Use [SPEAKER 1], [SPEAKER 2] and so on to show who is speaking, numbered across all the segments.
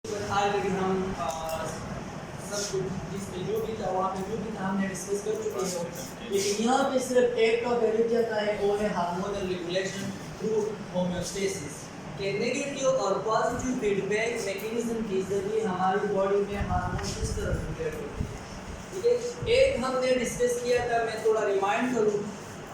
[SPEAKER 1] Already हम सब कुछ जिसमें जो भी था वहाँ पे जो भी था हमने डिस्कस कर चुके हैं, लेकिन यहाँ पे सिर्फ एक टॉपिक रह जाता है, वो है हार्मोनल रेगुलेशन थ्रू होम्योस्टेसिस के नेगेटिव और पॉजिटिव फीडबैक मैकेनिज्म के जरिए हमारी बॉडी में हार्मोन किस तरह रेगुलेट होते हैं। ठीक है, एक हमने डिस्कस किया था, मैं थोड़ा रिमाइंड करूँ,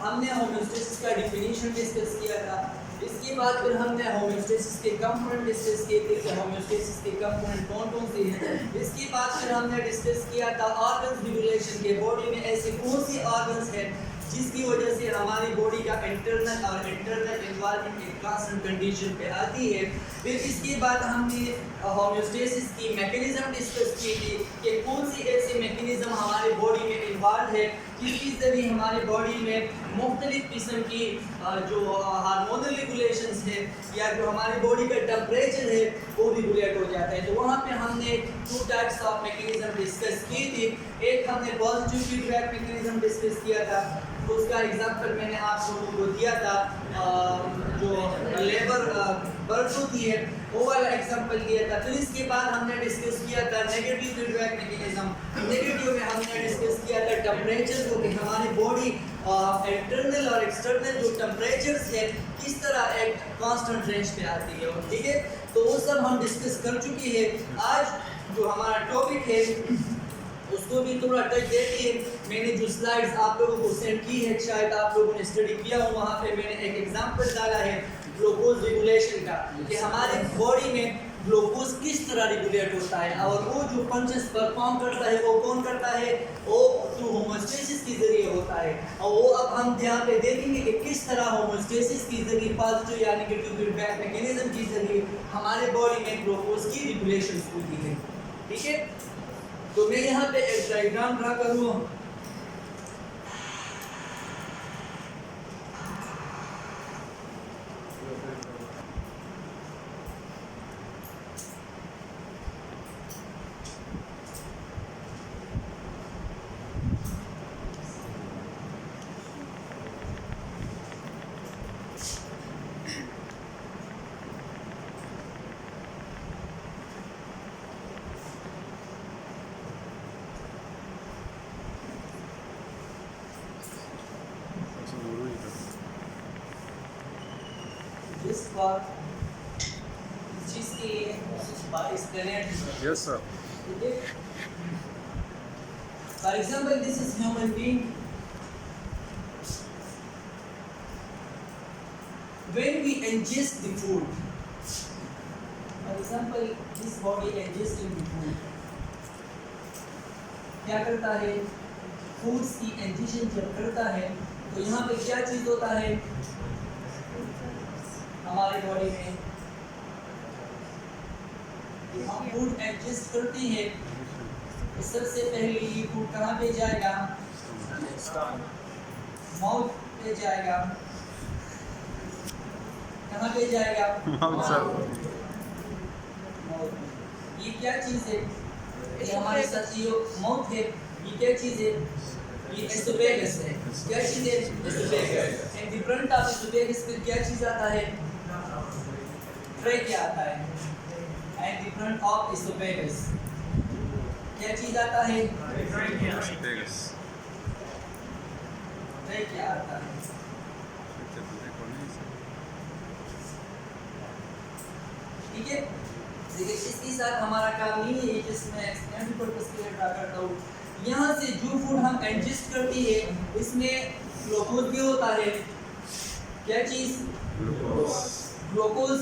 [SPEAKER 1] हमने होम्योस्टेसिस का डिफिनीशन डिस्कस किया था। इसके बाद फिर हमने होम्योस्टेसिस के कंपोनेंट डिस्कस किए थे कि होम्योस्टेसिस के कंपोनेंट कौन से हैं। इसके बाद फिर हमने डिस्कस किया था ऑर्गन्स रेगुलेशन के, बॉडी में ऐसे कौन सी ऑर्गन्स हैं जिसकी वजह से हमारी बॉडी का इंटरनल और इंटरनल एनवायरनमेंट एक कांस्टेंट कंडीशन पे आती है। फिर इसके बाद हमने होम्योस्टेसिस की मैकेनिज्म डिस्कस की थी कि कौन सी ऐसी मैकेनिज्म हमारी बॉडी में इन्वॉल्व है जिसकी जरिए हमारी बॉडी में मुख्तलिफ किस्म की जो हार्मोनल रेगुलेशंस है या जो हमारी बॉडी का टेम्परेचर है वो रेगुलेट हो जाता है। तो वहाँ पे हमने 2 टाइप्स ऑफ मैकेनिज्म डिस्कस की थी। एक हमने पॉजिटिव फीडबैक मैकेनिज्म डिस्कस किया था, तो उसका एग्जांपल मैंने आप लोगों को दिया था, जो लेबर बर्थ होती है वो वाला एग्जांपल दिया था। फिर इसके बाद हमने डिस्कस किया था नेगेटिव फीडबैक मैकेनिज्म। नेगेटिव में हमने डिस्कस किया था टेम्परेचर को, कि हमारी बॉडी इंटरनल और एक्सटर्नल जो टेम्परेचर्स है किस तरह एक कांस्टेंट रेंज पे आती है। ठीक है, तो वो सब हम डिस्कस कर चुके हैं। आज जो हमारा टॉपिक है उसको भी थोड़ा टच देती है। मैंने जो स्लाइड्स आप लोगों को सेंड की है, शायद आप लोगों ने स्टडी किया हो, वहाँ पे मैंने एक एग्जांपल डाला है ग्लूकोज रेगुलेशन का, कि हमारे बॉडी में ग्लूकोज किस तरह रेगुलेट होता है और वो जो फंक्शंस परफॉर्म करता है वो कौन करता है, वो थ्रू होम्योस्टेसिस के जरिए होता है। और वो अब हम यहाँ पे देखेंगे कि किस तरह होम्योस्टेसिस के जरिए पॉजिटिव या नेगेटिव फीडबैक मैकेनिज्म के जरिए हमारे बॉडी में ग्लूकोज की रेगुलेशन होती है। ठीक है, तो मैं यहाँ पे एक डायग्राम ड्रा करूँ। This part इस चीज़ के लिए इस planet.
[SPEAKER 2] Yes, sir.
[SPEAKER 1] Okay. For example, this is human being. When we ingest the food, for example, this body ingesting the food, क्या करता है? फूड्स की इंजेक्शन जब करता है तो यहाँ पे क्या चीज़ होता है हमारी बॉडी में, हम फूड एडजस्ट करते हैं तो सबसे पहले ये फूड कहाँ पे जाएगा, माउथ पे जाएगा। कहाँ पे जाएगा, माउथ। ये क्या चीज़ है, ये हमारे साथ ये माउथ है, ये क्या चीज़ है, ये एसोफेगस है। क्या चीज़ है, oesophagus. And the front of oesophagus पे क्या चीज़ आता है, ट्रैकिया आता है। And the front of oesophagus क्या चीज आता है, ट्रैकिया आता है। ठीक है, देखिए इसके साथ हमारा काम नहीं है, जिसमें एक्सपेरिमेंट पर्पस के लिए ड्रा करता हूँ। यहाँ से जो फूड हम एडजस्ट करते हैं इसमें ग्लूकोज भी होता है। क्या चीज, ग्लूकोज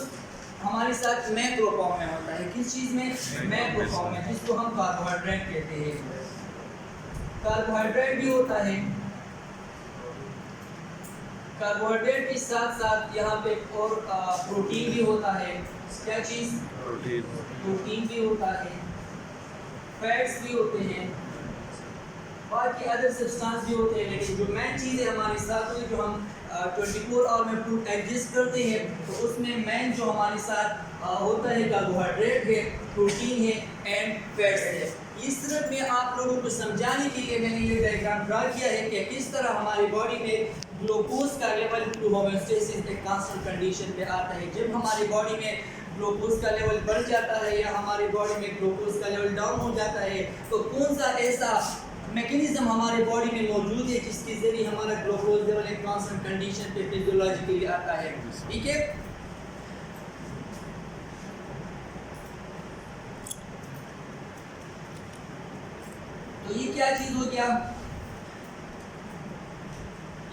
[SPEAKER 1] हमारे साथ मैक्रो फॉर्म में होता है। किस चीज में, मैक्रो फॉर्म में, जिसको हम कार्बोहाइड्रेट कहते हैं। कार्बोहाइड्रेट भी होता है। कार्बोहाइड्रेट के साथ साथ यहाँ पे और प्रोटीन भी होता है। क्या चीज, प्रोटीन भी होता है, फैट्स भी होते हैं, बाकी अदर सब्सटेंस भी होते हैं। लेकिन जो मेन चीज़ है हमारे साथ में, जो हम 24 आवर में फूड एडजस्ट करते हैं, तो उसमें मेन जो हमारे साथ होता है कार्बोहाइड्रेट है, प्रोटीन है एंड फैट्स है। इस तरह में आप लोगों को समझाने के लिए मैंने ये डायग्राम ड्रा किया है कि किस तरह हमारी बॉडी में ग्लूकोज का लेवल टू होम्योस्टेसिस एक कांस्टेंट कंडीशन पे आता है। जब हमारी बॉडी में ग्लूकोज का लेवल बढ़ जाता है या हमारे बॉडी में ग्लूकोज का लेवल डाउन हो जाता है, तो कौन सा ऐसा मैकेनिज्म हमारे बॉडी में मौजूद है जिसके जरिए हमारा ग्लूकोज लेवल एक कांस्टेंट कंडीशन पे फिजियोलॉजिकली आता है। ठीक है, तो ये क्या चीज हो गया,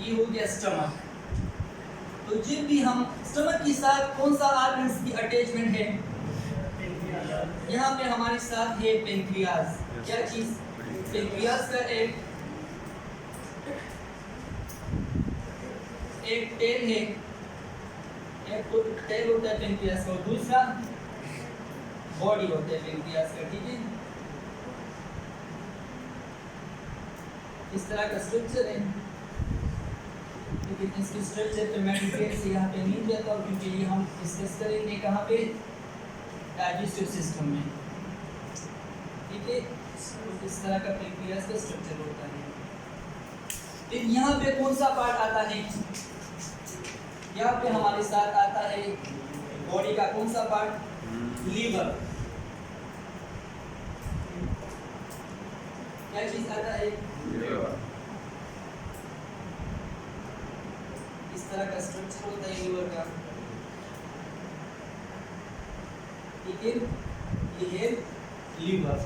[SPEAKER 1] ये हो गया स्टमक। तो जब भी हम स्टमक के साथ कौन सा ऑर्गन्स की अटैचमेंट है, यहाँ पे हमारे साथ है पेनक्रियाज। क्या चीज, पेनक्रियाज का एक टेल है, एक तो टेल होता है पेनक्रियाज का, और दूसरा बॉडी होता है पेनक्रियाज का। ठीक है, इस तरह का स्ट्रक्चर है, लेकिन इसके स्ट्रक्चर पे मैं डिटेल से यहाँ पे नहीं जाता हूँ क्योंकि ये हम डिस्कस करेंगे कहाँ पे, डाइजेस्टिव सिस्टम में। ठीक है, तो इस तरह का पेनक्रियाज का स्ट्रक्चर होता है। फिर यहाँ पे कौन सा पार्ट आता है, यहाँ पे हमारे साथ आता है बॉडी का कौन सा पार्ट, लीवर। क्या चीज आता है, इस तरह का स्ट्रक्चर होता है लीवर का। ठीक है, ये है लीवर।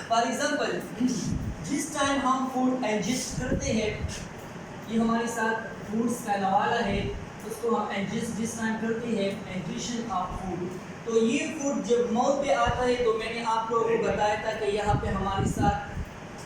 [SPEAKER 1] फॉर एग्जाम्पल, जिस टाइम हम फूड एडजस्ट करते हैं, ये हमारे साथ फूड्स का नवाला है, उसको हम एडजस्ट जिस टाइम करते हैं, एडिशन ऑफ फूड। तो ये फूड जब माउथ पे आता है, तो मैंने आप लोगों को बताया था कि यहाँ पे हमारे साथ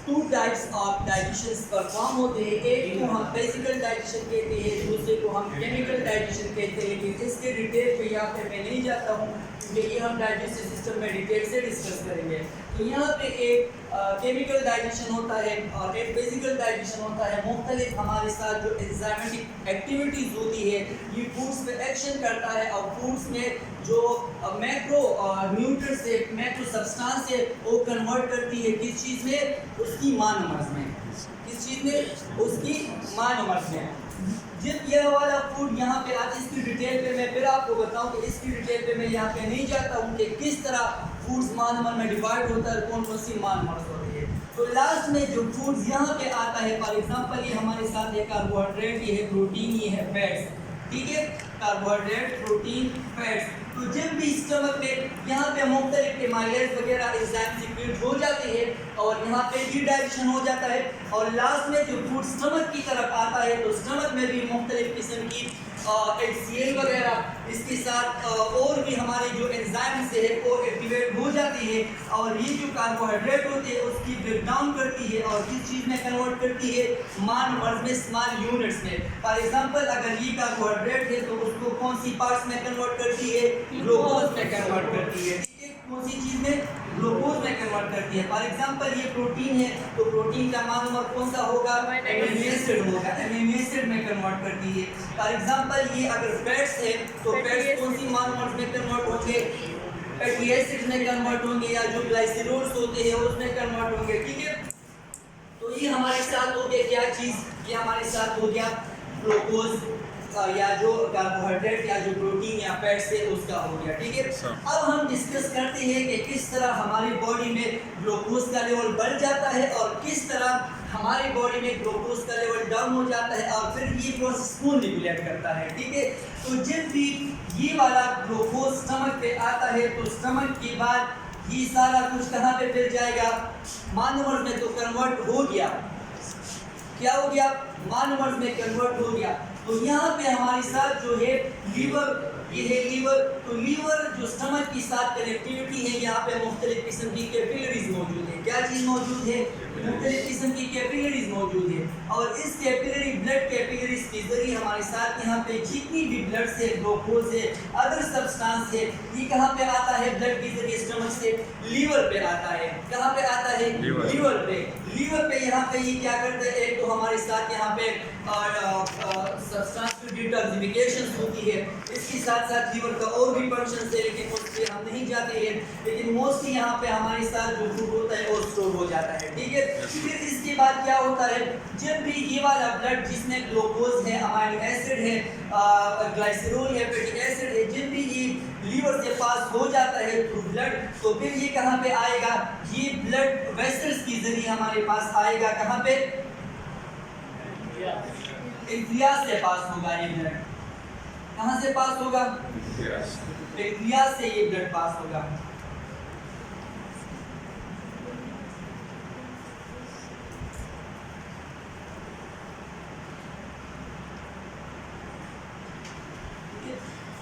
[SPEAKER 1] 2 टाइप्स ऑफ डाइजेशन परफॉर्म होते हैं। एक को हम फिजिकल डाइजेशन कहते हैं, दूसरे को हम केमिकल डाइजेशन कहते हैं। लेकिन इसके डिटेल पे यहाँ पे मैं नहीं जाता हूँ क्योंकि ये हम डाइजेस्टिव सिस्टम में डिटेल से डिस्कस करेंगे। तो यहाँ पे एक केमिकल डाइजेशन होता है और एक फिजिकल डाइजेशन होता है। मुख्तलिफ हमारे साथ जो एंजाइमेटिक एक्टिविटीज़ होती है, ये फूड्स पे एक्शन करता है और फूड्स में जो मैक्रो न्यूट्रिएंट्स है, मैक्रो सब्सटेंस है, वो कन्वर्ट करती है किस चीज़ में, उसकी मोनोमर्स में। किस चीज़ में, उसकी मोनोमर्स में। जब यह वाला फूड यहाँ पे आज इसकी डिटेल पे मैं फिर आपको बताऊँ कि इसकी डिटेल पे मैं यहाँ पे नहीं जाता हूँ कि किस तरह फूड्स मोनोमर में डिवाइड होता है, कौन कौन सी मोनोमर्स होती है। तो लास्ट में जो फूड्स यहाँ पे आता है, फॉर एग्जांपल ये हमारे साथ है कार्बोहाइड्रेट, ये है प्रोटीन, ये है फैट्स। ठीक है, कार्बोहाइड्रेट, प्रोटीन, फैट्स। तो जब भी स्टमक में यहाँ पे मुख्तलिफ एमाइलेज वगैरह एंजाइम सीक्रेट हो जाते हैं और यहाँ पे भी डाइजेशन हो जाता है, और लास्ट में जो फूड स्टमक की तरफ आता है, तो स्टमक में भी मुख्तलिफ किस्म की HCl वगैरह, इसके साथ और भी हमारे जो एंजाइम्स है वो एक्टिवेट हो जाती है और ये जो कार्बोहाइड्रेट होते हैं उसकी ब्रेक डाउन करती है और किस चीज़ में कन्वर्ट करती है, मोनोमर्स में, स्मॉल यूनिट्स में। फॉर एग्जांपल, अगर ये कार्बोहाइड्रेट है तो उसको कौन सी पार्ट्स में कन्वर्ट करती है, ग्लूकोज में कन्वर्ट करती है। कौन सी चीज़ में, ग्लूकोज में कन्वर्ट करती है। फॉर एग्जांपल ये प्रोटीन है तो प्रोटीन का मोनोमर कौन सा होगा, एमिनो एसिड होगा, एमिनो एसिड में कन्वर्ट करती है। फॉर एग्जांपल ये अगर फैट्स है तो फैट्स कौन सी मोनोमर्स में कन्वर्ट होंगे, फैटी एसिड में कन्वर्ट होंगे, या जो ग्लाइसरोल्स होते हैं उसमें कन्वर्ट होंगे। ठीक है, तो ये हमारे साथ हो गया क्या चीज़, ये हमारे साथ हो गया ग्लूकोज या जो कार्बोहाइड्रेट या जो प्रोटीन या फैट्स है उसका हो गया। ठीक है, अब हम डिस्कस करते हैं कि किस तरह हमारी बॉडी में ग्लूकोज का लेवल बढ़ जाता है और किस तरह हमारी बॉडी में ग्लूकोज का लेवल डाउन हो जाता है और फिर ये प्रोसेस कौन रेगुलेट करता है। ठीक है, तो जब भी ये वाला ग्लूकोज स्टमक पे आता है तो स्टमक के बाद ये सारा कुछ कहाँ पे फिर जाएगा, मोनोमर्स में तो कन्वर्ट हो गया। क्या हो गया, मोनोमर्स में कन्वर्ट हो गया। तो यहाँ पे हमारे साथ जो है लीवर, ये है लीवर। तो लीवर जो स्टमक के साथ कनेक्टिविटी है, यहाँ पे मुख्तलिफ किस्म की कैपिलरीज मौजूद है। क्या चीज़ मौजूद है, मुख्तलिफ किस्म की कैपिलरीज मौजूद है और इस कैपिलरी ब्लड कैपिलरीज के जरिए हमारे साथ यहाँ पे जितनी भी ब्लड से ग्लूकोज है, अदर सब्सटेंस है, ये कहाँ पे आता है, ब्लड के जरिए स्टमक से लीवर पे आता है। कहाँ पे आता है, लीवर पे। लीवर पे यहाँ पे ये क्या करते हैं, एक तो हमारे साथ यहाँ पे सब्सटेंस की डिटॉक्सिफिकेशन होती है, इसके साथ साथ लीवर का और भी फंक्शन है, लेकिन उस पर हम नहीं जाते हैं। लेकिन मोस्टली यहाँ पे हमारे साथ जो फूड होता है वो स्टोर हो जाता है, ठीक है। फिर इसके बाद क्या होता है, जब भी ये वाला ब्लड जिसमें ग्लूकोज है, अमाइनो एसिड है, ग्लाइसरॉल है, फैटी एसिड है, जब भी ये लीवर से पास हो जाता है थ्रू ब्लड, तो फिर ये कहाँ पे आएगा, ये ब्लड वेसल्स के जरिए हमारे पास आएगा। कहाँ पे? पेंक्रियास से पास होगा ये ब्लड। कहाँ से पास होगा? पेंक्रियास से ये ब्लड पास होगा।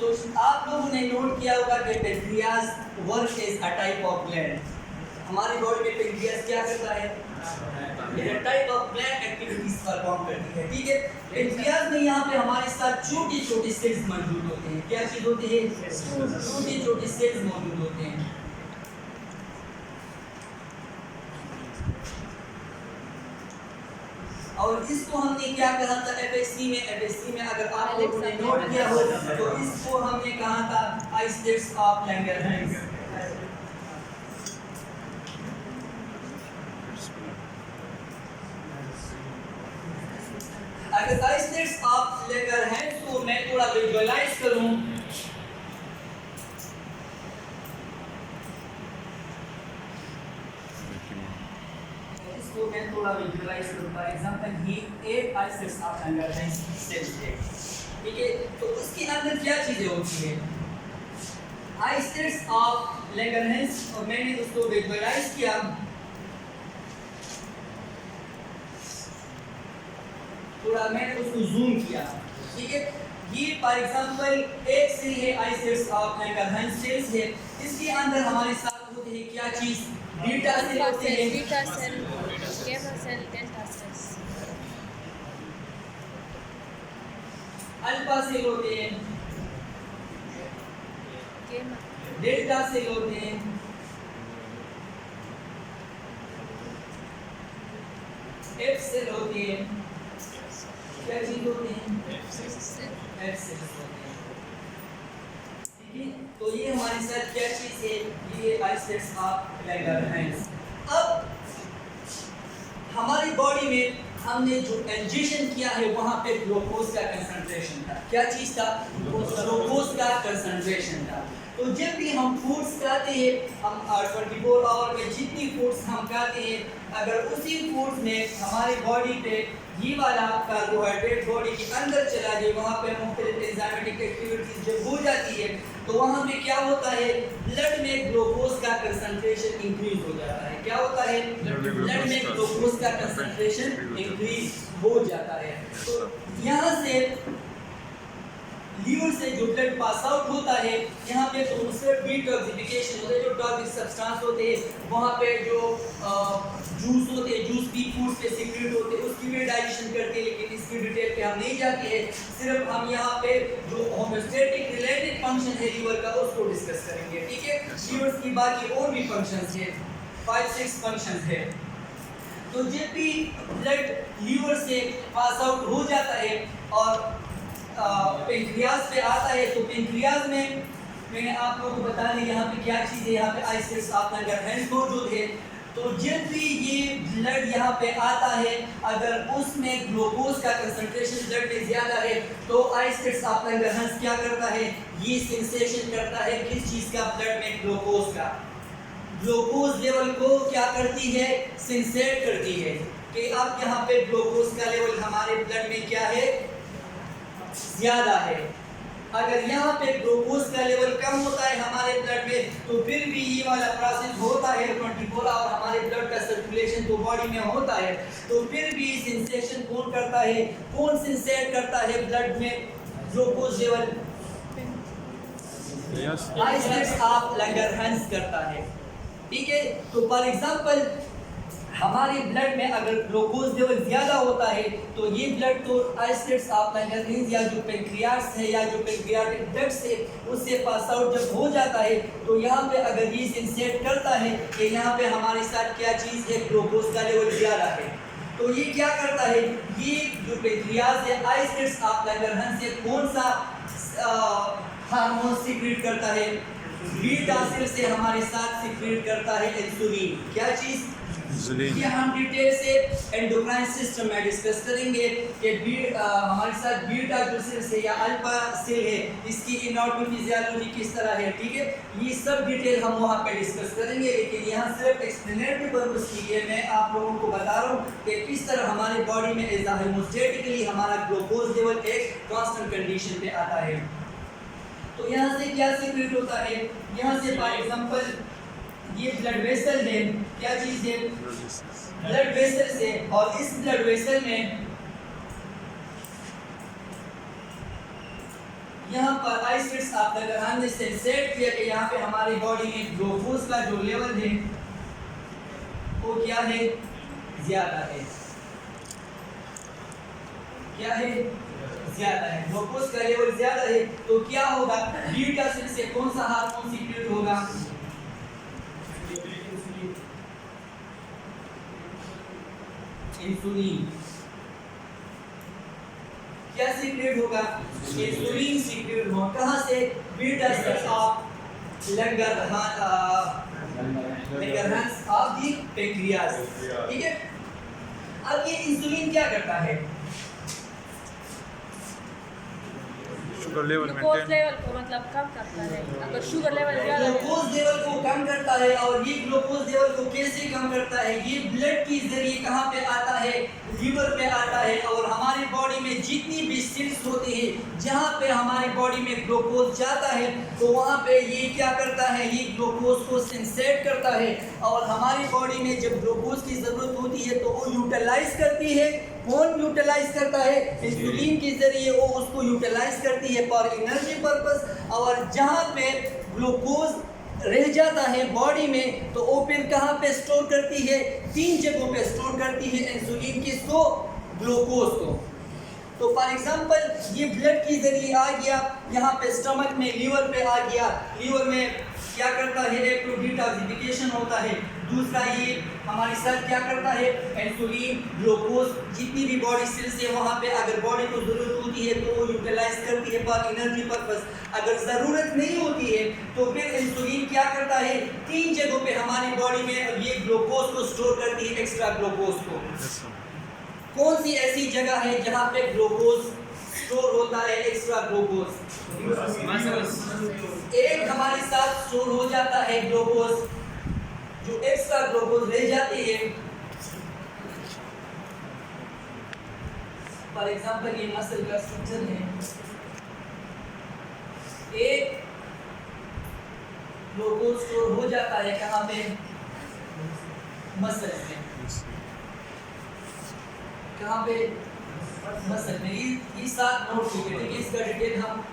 [SPEAKER 1] तो आप लोगों ने नोट किया होगा कि pancreas work is a type of gland. हमारी बॉडी में पेंक्रियास क्या करता है? ये type of gland activities perform करती है, ठीक है। पेंक्रियास में यहाँ पे हमारे साथ छोटी छोटी सेल्स मौजूद होते हैं। क्या चीज होती है? छोटी छोटी सेल्स मौजूद होते हैं। और इसको हमने क्या कहा था एफएससी में? एफएससी में अगर आप लोगों ने नोट किया हो तो इसको हमने कहा था आइसलेट्स ऑफ लैंगरहैंस। अगर आइसलेट्स ऑफ लैंगरहैंस को मैं थोड़ा विजुअलाइज करूं, इसको मैं थोड़ा विजुअलाइज करूं। फॉर एग्जांपल ये एक आइसलेट्स ऑफ लैंगरहैंस सेल है, ठीक है। तो उसके अंदर क्या चीजें होती है? आइसलेट्स ऑफ लैंगरहैंस, और मैंने उसको विजुअलाइज किया। थोड़ा मैंने उसको जूम किया, ठीक है। ये फॉर एग्जांपल एक सेल है आइसलेट्स ऑफ लैंगरहैंस सेल्स है। इसके अंदर हमारे साथ होते हैं क्या चीज? बीटा सेल होते हैं,
[SPEAKER 2] beta cell, gamma cell, delta cells,
[SPEAKER 1] alpha cell होते हैं,
[SPEAKER 2] गामा,
[SPEAKER 1] डेल्टा सेल होते हैं, एफ सेल होती है। क्या चीज होते हैं? एफ सेल होते हैं, ठीक है। तो ये हमारे साथ क्या चीज है? ये आइसलेट्स ऑफ लैंगरहैंस। अब हमारी बॉडी में हमने जो इंजेक्शन किया है वहां पे ग्लूकोज का कंसंट्रेशन था। क्या चीज था? ग्लूकोज का कंसंट्रेशन था। तो जब भी हम फूड्स खाते हैं, हम 24 आवर में जितनी फूड्स हम खाते हैं, अगर उसी फूड्स में हमारी बॉडी पे ये वाला कार्बोहाइड्रेट बॉडी के अंदर चला जाए, वहाँ पे मुख्तलिफ एंजाइमेटिक एक्टिविटीज जब हो जाती है, तो वहाँ पे क्या होता है? ब्लड में ग्लूकोज का कंसंट्रेशन इंक्रीज हो जाता है। क्या होता है? ब्लड में ग्लूकोज का कंसंट्रेशन इंक्रीज हो जाता है। तो यहाँ से लीवर से जो ब्लड पास आउट होता है, यहाँ पे तो उससे डिटॉक्सिफिकेशन होता है। जो टॉक्सिक सब्सटेंस होते हैं वहाँ पे जो जूस होते हैं, जूस भी फूड से सीक्रेट होते हैं, उसकी भी डाइजेशन करते हैं। लेकिन इसकी डिटेल पे हम नहीं जाते हैं, सिर्फ हम यहाँ पे जो होम्योस्टैटिक रिलेटेड फंक्शन है लीवर का उसको डिस्कस करेंगे, ठीक है। लीवर की बाकी और भी फंक्शंस है, 5-6 फंक्शंस है। तो जब भी ब्लड लीवर से पास आउट हो जाता है और पेंक्रियास पे आता है, तो पेंक्रियास में मैंने आप लोगों को बता दिया यहाँ पे क्या चीज़ है। यहाँ पे आइसलेट्स ऑफ लैंगरहैंस मौजूद है। तो जब भी ये ब्लड यहाँ पे आता है, अगर उसमें ग्लूकोज का कंसंट्रेशन ब्लड में ज़्यादा है, तो आइसलेट्स ऑफ लैंगरहैंस क्या करता है? ये सेंसेशन करता है किस चीज़ का? ब्लड में ग्लूकोज का। ग्लूकोज लेवल को क्या करती है? सेंसेट करती है कि अब यहाँ पे ग्लूकोज का लेवल हमारे ब्लड में क्या है? ज़्यादा है। अगर यहाँ पे ग्लूकोज का लेवल कम होता है हमारे ब्लड में, तो फिर भी ये वाला प्रोसेस होता है 24 आवर हमारे ब्लड का सर्कुलेशन तो बॉडी में होता है। तो फिर भी सेंसेशन कौन करता है? कौन सेंसेट करता है ब्लड में glucose level? Islets of Langerhans करता है, ठीक है। तो फॉर एग्जांपल हमारे ब्लड में अगर ग्लूकोज लेवल ज़्यादा होता है, तो ये ब्लड तो आइसलेट्स ऑफ लैंगरहैंस या जो पेंक्रियास है या जो पेंक्रियाटिक डक्ट्स है उससे पास आउट जब हो जाता है, तो यहाँ पे अगर ये सेंसेट करता है कि यहाँ पे हमारे साथ क्या चीज़ है? ग्लूकोज का लेवल ज़्यादा है। तो ये क्या करता है? ये जो पेंक्रियास है आइसलेट्स ऑफ लैंगरहैंस से कौन सा हार्मोन सीक्रेट करता है? बीटा सेल से हमारे साथ सीक्रेट करता है इंसुलिन। क्या चीज? ये हम डिटेल से एंडोक्राइन सिस्टम में डिस्कस करेंगे कि हमारे साथ बीटा जो सेल है या अल्फा सेल है, इसकी एनाटॉमी फिजियोलॉजी किस तरह है, ठीक है, ये सब डिटेल हम वहाँ पे डिस्कस करेंगे। लेकिन यहाँ सिर्फ एक्सप्लेनेटरी पर्पस के लिए मैं आप लोगों को बता रहा हूँ कि किस तरह हमारे बॉडी में हेमोस्टेटिकली हमारा ग्लूकोज लेवल एक कांस्टेंट कंडीशन पे आता है। तो यहाँ से क्या सीक्रेट होता है? यहाँ से फॉर एग्जांपल ये ब्लड वेसल है, क्या चीज है? ब्लड वेसल से, और इस ब्लड वेसल में यहाँ पर आइसलेट्स आप अगर हमने सेंसेट किया कि यहाँ पे हमारी बॉडी में ग्लूकोज का जो लेवल है वो क्या है? ज्यादा है। क्या है? ज्यादा है। ग्लूकोज का लेवल ज्यादा है तो क्या होगा? बीटा सेल से कौन सा हार्मोन सीक्रेट होगा? इंसुलिन। क्या सीक्रेट होगा? इंसुलिन सीक्रेट होगा। कहाँ से? Beta cell of Langerhans of the pancreas, ठीक है। अब ये इंसुलिन क्या करता है?
[SPEAKER 3] शुगर लेवल
[SPEAKER 2] ग्लूकोज लेवल को मतलब कम करता है। अगर शुगर लेवल ज़्यादा है,
[SPEAKER 1] ग्लूकोज लेवल को कम करता है। और ये ग्लूकोज लेवल को कैसे कम करता है? ये ब्लड के जरिए कहाँ पे आता है? लीवर पे आता है। और हमारी बॉडी में जितनी भी सेल्स होती है जहाँ पे हमारी बॉडी में ग्लूकोज जाता है तो वहाँ पे ये क्या करता है? ये ग्लूकोज को सेंसेट करता है। और हमारी बॉडी में जब ग्लूकोज की ज़रूरत होती है तो वो यूटिलाइज करती है। कौन यूटिलाइज करता है? इंसुलिन के जरिए वो उसको यूटिलाइज करती है फॉर एनर्जी पर्पस। और जहाँ पे ग्लूकोज रह जाता है बॉडी में तो वो फिर कहाँ पे स्टोर करती है? 3 जगहों पे स्टोर करती है इंसुलिन किसको? ग्लूकोज को। तो फॉर एग्जांपल ये ब्लड के जरिए आ गया, यहाँ पे स्टमक में, लीवर पे आ गया। लीवर में क्या करता है? एक तो डिटॉक्सिफिकेशन होता है। दूसरा ये हमारे साथ क्या करता है? इंसुलिन, ग्लूकोज, जितनी भी बॉडी सेल्स है वहाँ पे अगर बॉडी को ज़रूरत होती है तो वो यूटिलाइज करती है फॉर एनर्जी पर्पस। अगर ज़रूरत नहीं होती है तो फिर इंसुलिन क्या करता है? 3 जगहों पे हमारी बॉडी में ये ग्लूकोज को स्टोर करती है, एक्स्ट्रा ग्लूकोज को। कौन सी ऐसी जगह है जहाँ पे ग्लूकोज स्टोर होता है, एक्स्ट्रा ग्लूकोज? एक हमारे साथ स्टोर हो जाता है ग्लूकोज, जो एक्स्ट्रा ग्लूकोज रह जाती है। फॉर एग्जांपल ये मसल का स्ट्रक्चर है, एक ग्लूकोज स्टोर हो जाता है कहाँ पे? मसल में। कहाँ पे? मसल में। ये साथ नोट कीजिए, ठीक है। इसका डिटेल हम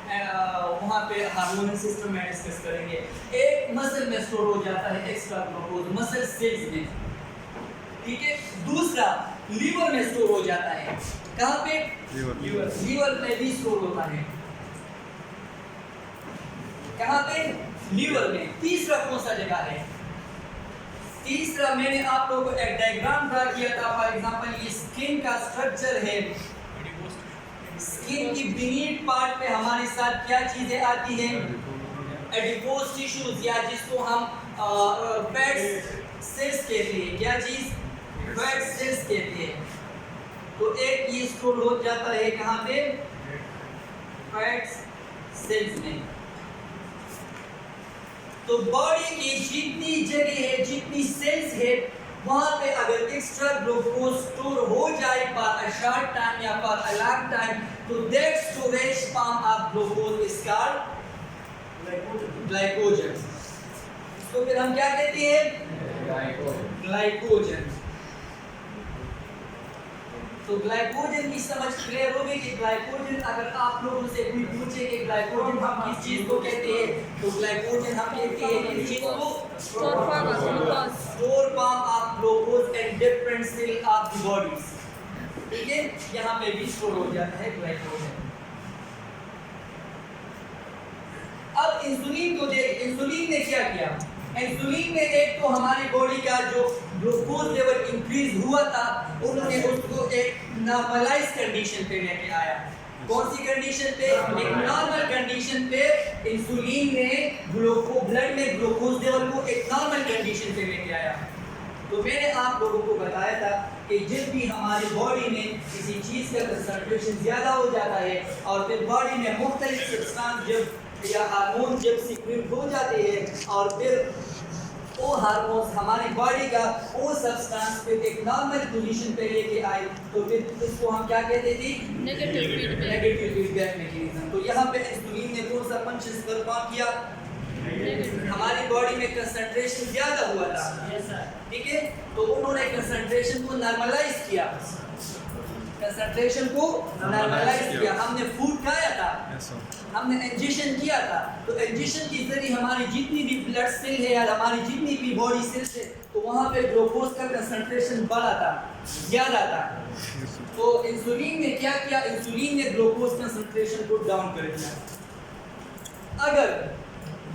[SPEAKER 1] वहाँ पे हार्मोनल सिस्टम में डिस्कस करेंगे। एक मसल में स्टोर हो जाता है एक्स्ट्रा ग्लूकोज, मसल सेल्स में, ठीक है। दूसरा लीवर में स्टोर हो जाता है। कहाँ पे? लीवर में भी स्टोर होता है। कहाँ पे? लीवर में। तीसरा कौन सा जगह है? तीसरा मैंने आप लोगों को एक डायग्राम ड्रा किया था। फॉर एग्जांपल ये स्किन का स्ट्रक्चर है। स्किन की बीनीथ पार्ट पे हमारे साथ क्या चीजें आती हैं? एडिपोज टिश्यूज, या जिसको हम फैट सेल्स कहते हैं। क्या चीज? फैट सेल्स कहते हैं। तो एक ये स्टोर हो जाता है कहाँ पे? फैट सेल्स में। तो बॉडी की जितनी जगह है, जितनी सेल्स है, वहाँ पे अगर एक्स्ट्रा ग्लूकोज स्टोर हो जाए फॉर अ शॉर्ट टाइम या फॉर अ लॉन्ग टाइम तो that storage form of glucose is called glycogen. तो फिर हम क्या कहते हैं? ग्लाइकोजन। तो ग्लाइकोजन की समझ क्लियर होगी कि ग्लाइकोजन, अगर आप लोगों से कोई पूछे कि ग्लाइकोजन हम किस चीज को कहते हैं तो ग्लाइकोजन हम कहते हैं किस चीज को?
[SPEAKER 2] Store form of glucose.
[SPEAKER 1] Store form of glucose in different cell of the bodies, ठीक है। यहाँ पे भी स्टोर हो जाता है ग्लाइकोजन। अब इंसुलिन को देख, इंसुलिन ने क्या किया? इंसुलिन ने एक तो हमारी बॉडी का जो ग्लूकोज लेवल इंक्रीज हुआ था, उन्होंने उसको एक नॉर्मलाइज कंडीशन पे लेके आया। कौन सी कंडीशन पे? एक नॉर्मल कंडीशन पे इंसुलिन ने ब्लड में ग्लूकोज लेवल को एक नॉर्मल कंडीशन पे लेके आया। तो मैंने आप लोगों को बताया था कि जब भी हमारी बॉडी में किसी चीज़ का कंसंट्रेशन ज़्यादा हो जाता है और फिर बॉडी में मुख्तलिफ सब्सटेंस जब या हार्मोन जब सीक्रेट हो जाते हैं और फिर वो हार्मोन्स हमारी बॉडी का वो सब्सटेंस पे एक नॉर्मल पोजीशन पे लेके आए, तो फिर इसको हम क्या कहते थे? Negative feedback mechanism. तो यहाँ पे इंसुलिन ने कौन सा फंक्शन परफॉर्म किया? हमारी बॉडी में कंसंट्रेशन ज़्यादा हुआ था, ठीक है, तो उन्होंने कंसंट्रेशन को नॉर्मलाइज किया, कंसंट्रेशन को नॉर्मलाइज किया। हमने फूड खाया था, हमने इंजेक्शन किया था, तो इंजेक्शन के जरिए हमारी जितनी भी ब्लड सेल है या हमारी जितनी भी बॉडी सेल्स है, तो वहाँ पे ग्लूकोज का कंसंट्रेशन बढ़ा था, ज़्यादा था। तो इंसुलिन ने क्या किया? इंसुलिन ने ग्लूकोज कंसंट्रेशन को डाउन कर दिया। अगर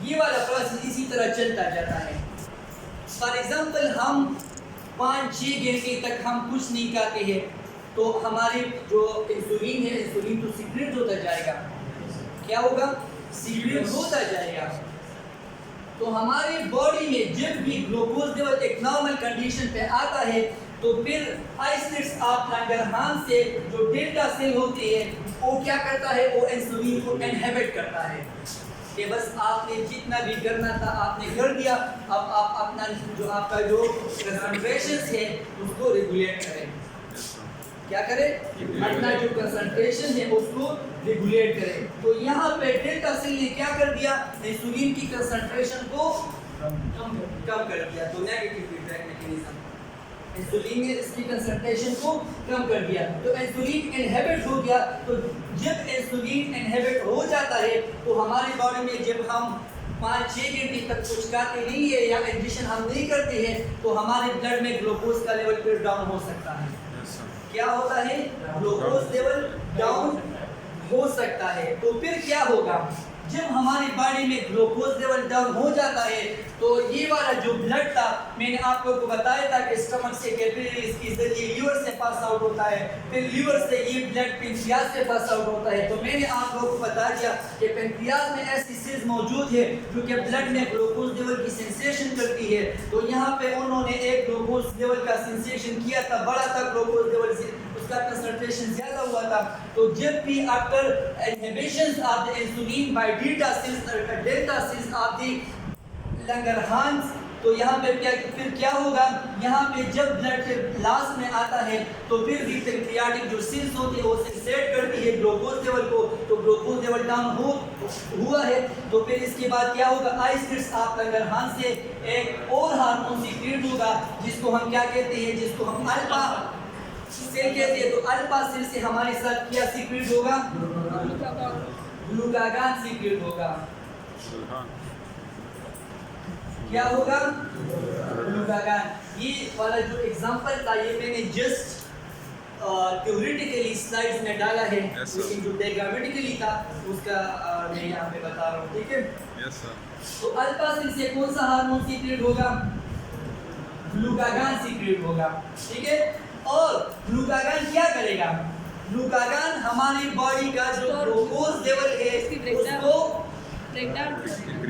[SPEAKER 1] ये वाला प्रोसेस इसी तरह चलता जाता है, फॉर एग्जांपल हम 5-6 घंटे तक हम कुछ नहीं खाते हैं, तो हमारे जो इंसुलिन है, इंसुलिन तो सीक्रेट होता जाएगा। क्या होगा? सीक्रेट होता जाएगा। तो हमारी बॉडी में जब भी ग्लूकोज लेवल एक नॉर्मल कंडीशन पे आता है, तो फिर आइसलेट्स ऑफ लैंगरहांस से जो डेल्टा सेल होती है, वो क्या करता है? वो इंसुलिन को इनहिबिट करता है कि बस आपने जितना भी करना था आपने कर दिया, अब आप अपना जो आपका जो कंसंट्रेशन है उसको रेगुलेट करें। क्या करें? अपना जो कंसंट्रेशन है उसको रेगुलेट करें। तो यहाँ पे डेल्टा सेल ने क्या कर दिया? इंसुलिन की कंसंट्रेशन को कम कर दिया। तो नेगेटिव फीडबैक मैकेनिज्म, इंसुलिन ने इसकी कंसंट्रेशन को कम कर दिया, तो इंसुलिन इनहिबिट हो गया। तो जब इंसुलिन इनहिबिट हो जाता है, तो हमारी बॉडी में जब हम 5-6 घंटे तक कुछ खाते नहीं है या इंजेक्शन हम नहीं करते हैं, तो हमारे ब्लड में ग्लूकोज का लेवल फिर डाउन हो सकता है। क्या होता है? ग्लूकोज लेवल डाउन हो सकता है। तो फिर क्या होगा? जब हमारी बॉडी में ग्लूकोज लेवल डाउन हो जाता है, तो ये वाला जो ब्लड था, मैंने आप लोगों को बताया था कि स्टमक से कैपिलरीज के जरिए लीवर से पास आउट होता है, फिर लीवर से ये ब्लड पेनक्रियाज से पास आउट होता है। तो मैंने आप लोगों को बता दिया कि पेनक्रियाज में ऐसी सेल्स मौजूद है जो कि ब्लड में ग्लूकोज लेवल की सेंसेशन करती है। तो यहाँ पे उन्होंने एक ग्लूकोज लेवल का सेंसेशन किया था, बड़ा था ग्लूकोज लेवल से, उसका कंसंट्रेशन ज़्यादा हुआ था। तो जब भी after inhibition of the insulin by delta cells of the Langerhans, तो यहाँ पे फिर क्या होगा? यहाँ पे जब ब्लड लास्ट में आता है, तो फिर भी पेनक्रियाटिक जो सेल्स होती है वो सेंसेट करती है ग्लूकोज लेवल को, तो ग्लूकोज लेवल डाउन हुआ है। तो फिर इसके बाद क्या होगा? आइसलेट्स ऑफ लैंगरहांस से एक और हार्मोन सीक्रेट होगा, जिसको हम क्या कहते हैं? जिसको हम अल्फा सेल कहते हैं। तो अल्फा सेल से हमारे साथ क्या सीक्रेट होगा? ग्लूकागॉन सीक्रेट होगा। क्या होगा? ग्लूकागॉन। ये वाला जो एग्जांपल था, ये मैंने जस्ट थ्योरेटिकली स्लाइड्स में डाला है, लेकिन जो डायग्रामेटिकली था उसका मैं यहाँ पे बता रहा हूँ, ठीक है? तो अल्फा सेल से कौन सा हार्मोन सीक्रेट होगा? ग्लूकागॉन सीक्रेट होगा, ठीक है? और ग्लूकागॉन क्या करेगा? ग्लूकागॉन हमारी बॉडी का जो ग्लूकोज लेवल है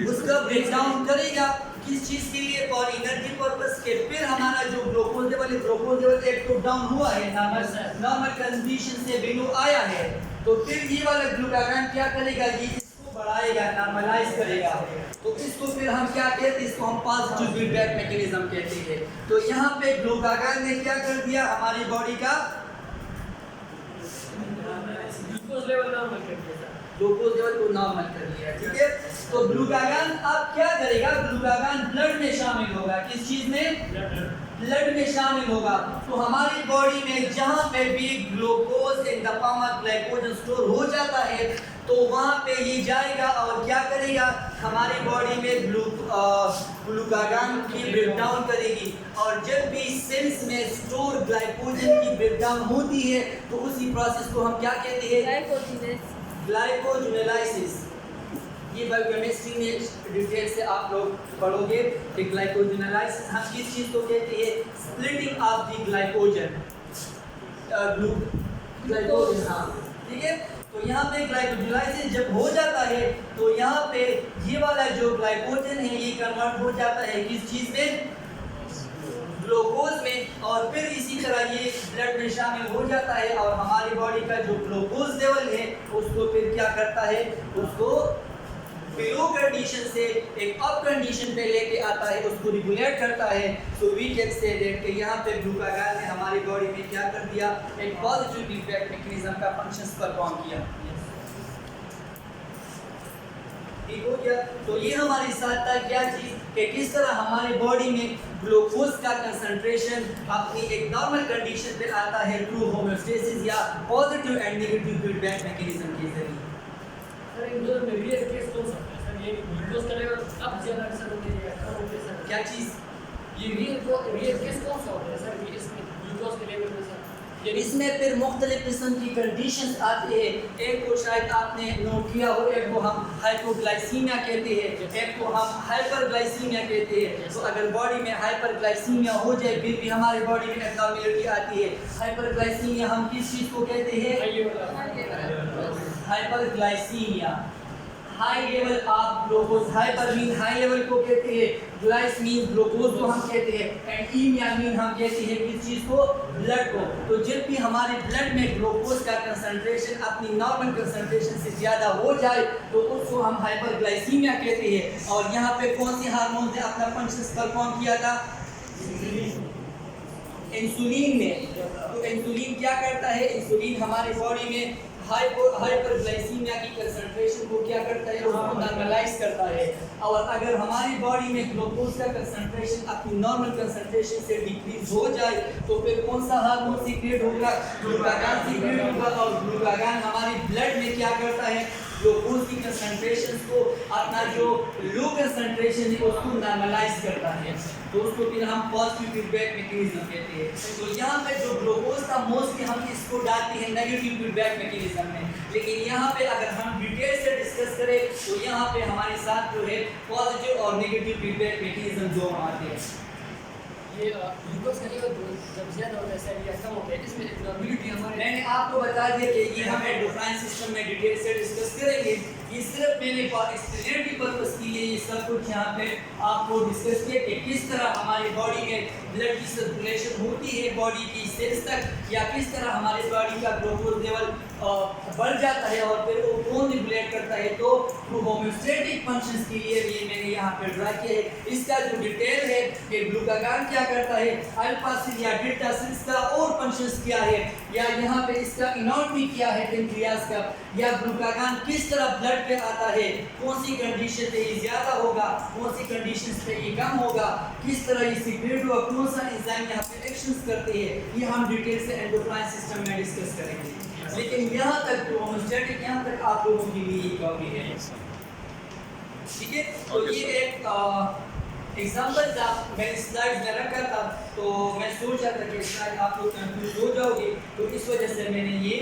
[SPEAKER 1] उसका ब्रेकडाउन करेगा। किस चीज़ के लिए? फॉर एनर्जी पर्पस के। फिर हमारा जो ग्लूकोज लेवल एक तो डाउन हुआ है, नॉर्मल कंडीशन से बिलो आया है, तो फिर ये वाला ग्लूकागॉन क्या करेगा? ये इसको बढ़ाएगा, नॉर्मलाइज करेगा। तो इसको फिर हम क्या कहते हैं? इसको हम पॉजिटिव फीडबैक मैकेनिज्म कहते हैं। तो यहाँ पे ग्लूकागॉन ने क्या कर दिया? हमारी बॉडी का ग्लूकोज लेवल नॉर्मल कर दिया, ग्लूकोज लेवल को नॉर्मल कर दिया, ठीक है? तो ग्लूकागॉन अब क्या करेगा? ग्लूकागॉन ब्लड में शामिल होगा। किस चीज में? ब्लड में शामिल होगा। तो हमारी बॉडी में जहाँ पे भी glucose in the form of glycogen store हो जाता है, तो वहाँ पे ये जाएगा और क्या करेगा? हमारी बॉडी में ग्लूकागॉन की ब्रेकडाउन करेगी। और जब भी सेल्स में स्टोर ग्लाइकोजन की ब्रेकडाउन होती है, तो उसी प्रोसेस को हम क्या कहते हैं? ग्लाइकोजेनेलाइसिस। ये बायोकेमिस्ट्री में डिटेल से आप लोग पढ़ोगे कि ग्लाइकोजेनेलाइसिस हम किस चीज़ को कहते हैं? Splitting of the glycogen, glycogen, हाँ, ठीक है? तो यहाँ पे ग्लाइकोलाइसिस जब हो जाता है तो यहाँ पे ये वाला जो ग्लाइकोजन है ये कन्वर्ट हो जाता है किस चीज़ में, ग्लूकोज में, और फिर इसी तरह ये ब्लड में शामिल हो जाता है और हमारी बॉडी का जो ग्लूकोज लेवल है उसको फिर क्या करता है, उसको बिलो कंडीशन से एक अप कंडीशन पे लेके आता है, उसको रेगुलेट करता है। So we can say that कि यहाँ पे ग्लूकागॉन ने हमारी बॉडी में क्या कर दिया, एक पॉजिटिव फीडबैक मैकेनिज्म का फंक्शंस परफॉर्म किया। ठीक हो गया। तो ये हमारे साथ था क्या चीज़ कि किस तरह हमारी बॉडी में ग्लूकोज का कंसंट्रेशन अपनी एक नॉर्मल कंडीशन पे आता है थ्रू होम्योस्टेसिस या positive and negative feedback mechanism के जरिए।
[SPEAKER 4] सर इन दोनों में रियल केस कौन सा है सर, ये ग्लूकोज का लेवल अब ज़्यादा सर होती है कम होती है सर,
[SPEAKER 1] क्या चीज़,
[SPEAKER 4] ये रियल केस कौन सा होता है सर, ये इसमें ग्लूकोज के लेवल में सर
[SPEAKER 1] इसमें फिर मुख्तलिफ किस्म की कंडीशंस आती है। एक को शायद आपने नोट किया हो, एक को हम हाइपोग्लाइसीमिया कहते हैं, एक को हम हाइपरग्लाइसीमिया कहते हैं। तो अगर बॉडी में हाइपरग्लाइसीमिया हो जाए फिर भी हमारी बॉडी में एब्नॉर्मलिटी आती है। हाइपरग्लाइसीमिया हम किस चीज़ को कहते हैं, hyperglycaemia, high level of glucose, hyper mean high level को कहते हैं, ग्लाइस मीन ग्लूकोज को हम कहते हैं, एंड ईमिया मीन हम कहते हैं किस चीज़ को, ब्लड को। तो जब भी हमारे ब्लड में ग्लूकोज का कंसंट्रेशन अपनी नॉर्मल कंसंट्रेशन से ज़्यादा हो जाए तो उसको हम हाइपरग्लाइसीमिया कहते हैं। और यहाँ पे कौन सी हार्मोन ने अपना फंक्शन परफॉर्म किया था, इंसुलिन ने। तो इंसुलिन क्या करता है, इंसुलिन हमारी बॉडी में हाइपरग्लाइसीमिया की कंसंट्रेशन को क्या करता है, उसको नॉर्मलाइज करता है। और अगर हमारी बॉडी में ग्लूकोज का कंसंट्रेशन अपनी नॉर्मल कंसंट्रेशन से डिक्रीज हो जाए तो फिर कौन सा हार्मोन सीक्रेट होगा, ग्लूकागॉन सीक्रेट होगा। और ग्लूकागॉन हमारी ब्लड में क्या करता है, ग्लूकोज की कंसंट्रेशन को अपना जो लो कंसंट्रेशन है उसको नॉर्मलाइज करता है। तो उसको फिर हम पॉजिटिव फीडबैक मैकेनिज्म कहते हैं। तो यहाँ पे जो ग्लूकोज का मोस्टली हम इसको डालते हैं नेगेटिव फीडबैक मैकेनिज्म में, लेकिन यहाँ पे अगर हम डिटेल से डिस्कस करें तो यहाँ पे हमारे साथ जो है पॉजिटिव और नेगेटिव फीडबैक मैकेनिज्म दोनों आते हैं।
[SPEAKER 4] ये ग्लूकोज का लेवल जब ज़्यादा होता है सर या कम होता है, इसमें एब्नॉर्मलिटी हमारे,
[SPEAKER 1] मैंने आपको बता दिया कि ये हम एंडोक्राइन सिस्टम में डिटेल से डिस्कस करेंगे। ये सिर्फ मैंने एक्सप्लेनेटरी पर्पस के लिए ये सब कुछ यहाँ पे आपको डिस्कस किया कि किस तरह हमारी बॉडी में ब्लड की सर्कुलेशन होती है बॉडी की सेल्स तक, या किस तरह हमारी बॉडी का ग्लूकोज लेवल बढ़ जाता है और फिर वो कौन रेगुलेट करता है। तो होम्योस्टेटिक फंक्शंस के लिए भी मैंने यहाँ पे ड्रा किया है। इसका जो डिटेल है कि ग्लूकागॉन क्या करता है, अल्फा सेल या बीटा सेल्स का और फंक्शंस क्या है, या यहाँ पे इसका इनॉर्मी क्या है पेनक्रियास का, या ग्लूकागॉन किस तरह ब्लड पे आता है, कौन सी कंडीशन पे ये ज़्यादा होगा, कौन सी कंडीशन पे ये कम होगा, किस तरह ये सीक्रेट हुआ, कौन सा एंजाइम यहाँ पे एक्शंस करते हैं, ये हम डिटेल से एंडोक्राइन सिस्टम में डिस्कस करेंगे। लेकिन यहाँ तक जो होम्योस्टेटिक यहाँ तक आप लोगों के लिए ये कॉपी है, ठीक है। तो ये एक एग्जाम्पल था, मैंने स्लाइड में रखा था, तो मैं सोच रहा था कि शायद आप लोग कंफ्यूज हो जाओगे, तो इस वजह से मैंने ये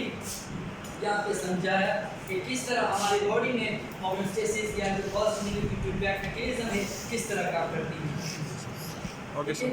[SPEAKER 1] यहाँ पे समझाया कि किस तरह हमारी बॉडी में होम्योस्टेसिस या जो पॉजिटिव फीडबैक मैकेनिज्म है किस तरह काम करती है।
[SPEAKER 3] Okay sir.